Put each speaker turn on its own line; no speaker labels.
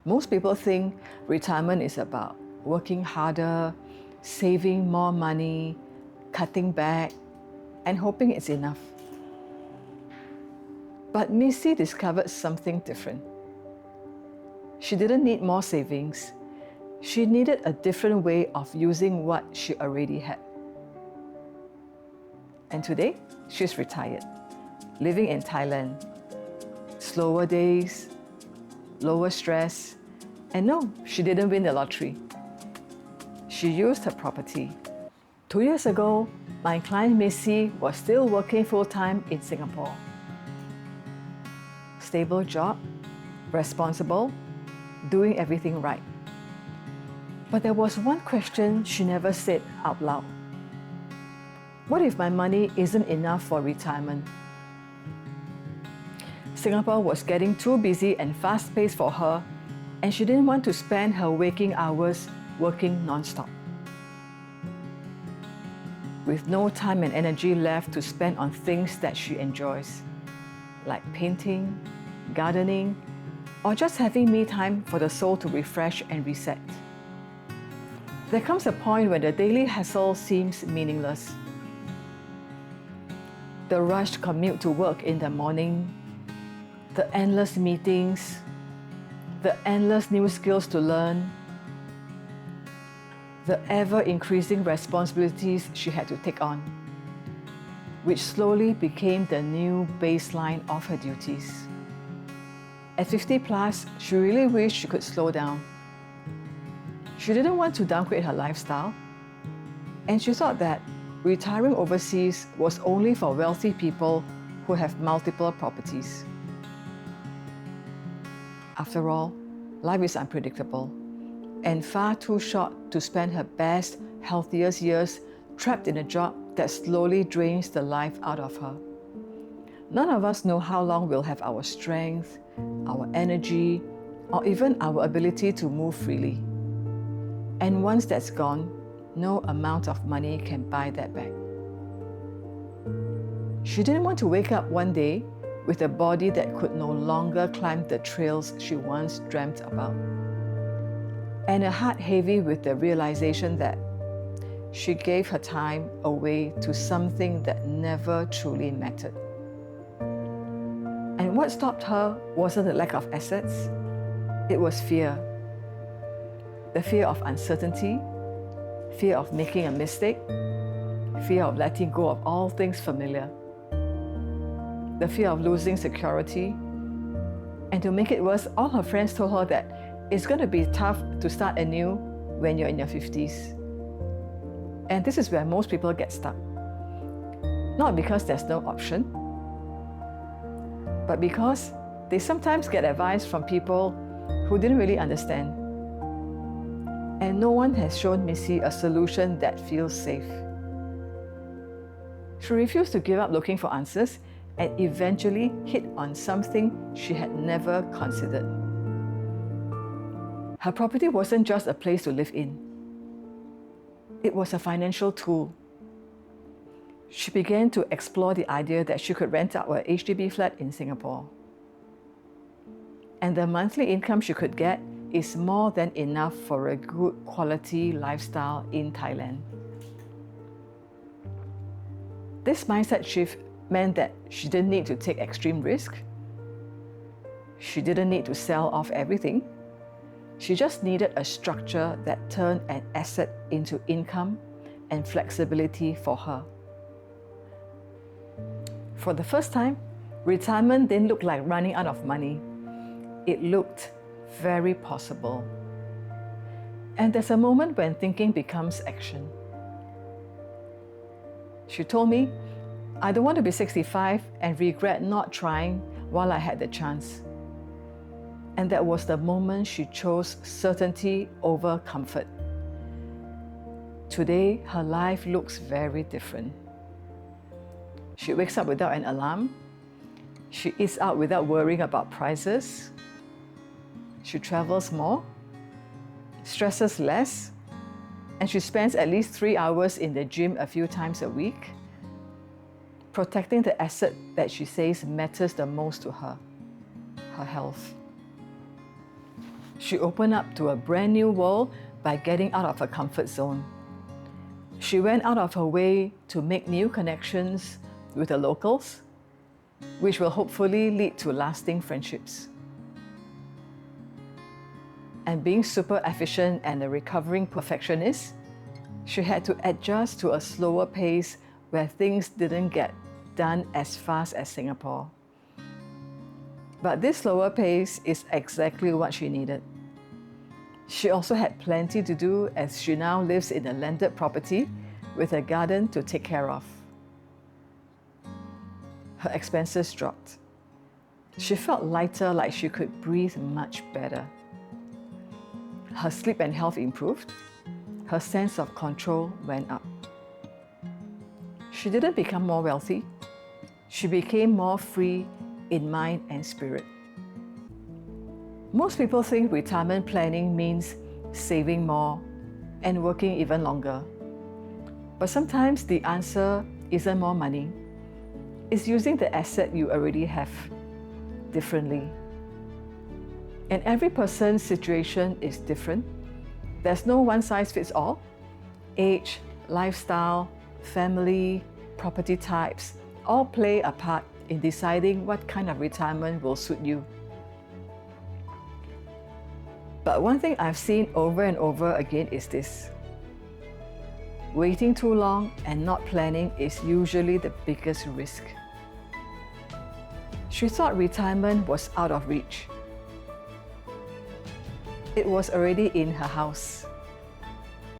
Most people think retirement is about working harder, saving more money, cutting back, and hoping it's enough. But Missy discovered something different. She didn't need more savings. She needed a different way of using what she already had. And today, she's retired, living in Thailand. Slower days, lower stress, and no, she didn't win the lottery. She used her property. 2 years ago, my client Missy was still working full-time in Singapore. Stable job, responsible, doing everything right. But there was one question she never said out loud. What if my money isn't enough for retirement? Singapore was getting too busy and fast-paced for her, and she didn't want to spend her waking hours working non-stop. With no time and energy left to spend on things that she enjoys, like painting, gardening, or just having me time for the soul to refresh and reset. There comes a point when the daily hassle seems meaningless. The rushed commute to work in the morning, the endless meetings, the endless new skills to learn, the ever-increasing responsibilities she had to take on, which slowly became the new baseline of her duties. At 50 plus, she really wished she could slow down. She didn't want to downgrade her lifestyle, and she thought that retiring overseas was only for wealthy people who have multiple properties. After all, life is unpredictable and far too short to spend her best, healthiest years trapped in a job that slowly drains the life out of her. None of us know how long we'll have our strength, our energy, or even our ability to move freely. And once that's gone, no amount of money can buy that back. She didn't want to wake up one day with a body that could no longer climb the trails she once dreamt about, and a heart heavy with the realization that she gave her time away to something that never truly mattered. And what stopped her wasn't the lack of assets, it was fear. The fear of uncertainty, fear of making a mistake, fear of letting go of all things familiar, the fear of losing security. And to make it worse, all her friends told her that it's going to be tough to start anew when you're in your 50s. And this is where most people get stuck. Not because there's no option, but because they sometimes get advice from people who didn't really understand. And no one has shown Missy a solution that feels safe. She refused to give up looking for answers and eventually hit on something she had never considered. Her property wasn't just a place to live in. It was a financial tool. She began to explore the idea that she could rent out a HDB flat in Singapore. And the monthly income she could get is more than enough for a good quality lifestyle in Thailand. This mindset shift meant that she didn't need to take extreme risk. She didn't need to sell off everything. She just needed a structure that turned an asset into income and flexibility for her. For the first time, retirement didn't look like running out of money. It looked very possible. And there's a moment when thinking becomes action. She told me, I don't want to be 65 and regret not trying while I had the chance. And that was the moment she chose certainty over comfort. Today, her life looks very different. She wakes up without an alarm. She eats out without worrying about prices. She travels more, stresses less, and she spends at least 3 hours in the gym a few times a week, protecting the asset that she says matters the most to her, her health. She opened up to a brand new world by getting out of her comfort zone. She went out of her way to make new connections with the locals, which will hopefully lead to lasting friendships. And being super efficient and a recovering perfectionist, she had to adjust to a slower pace where things didn't get done as fast as Singapore. But this slower pace is exactly what she needed. She also had plenty to do as she now lives in a landed property with a garden to take care of. Her expenses dropped. She felt lighter, like she could breathe much better. Her sleep and health improved. Her sense of control went up. She didn't become more wealthy. She became more free in mind and spirit. Most people think retirement planning means saving more and working even longer. But sometimes the answer isn't more money. It's using the asset you already have differently. And every person's situation is different. There's no one size fits all. Age, lifestyle, family, property types all play a part in deciding what kind of retirement will suit you. But one thing I've seen over and over again is this. Waiting too long and not planning is usually the biggest risk. She thought retirement was out of reach. It was already in her house.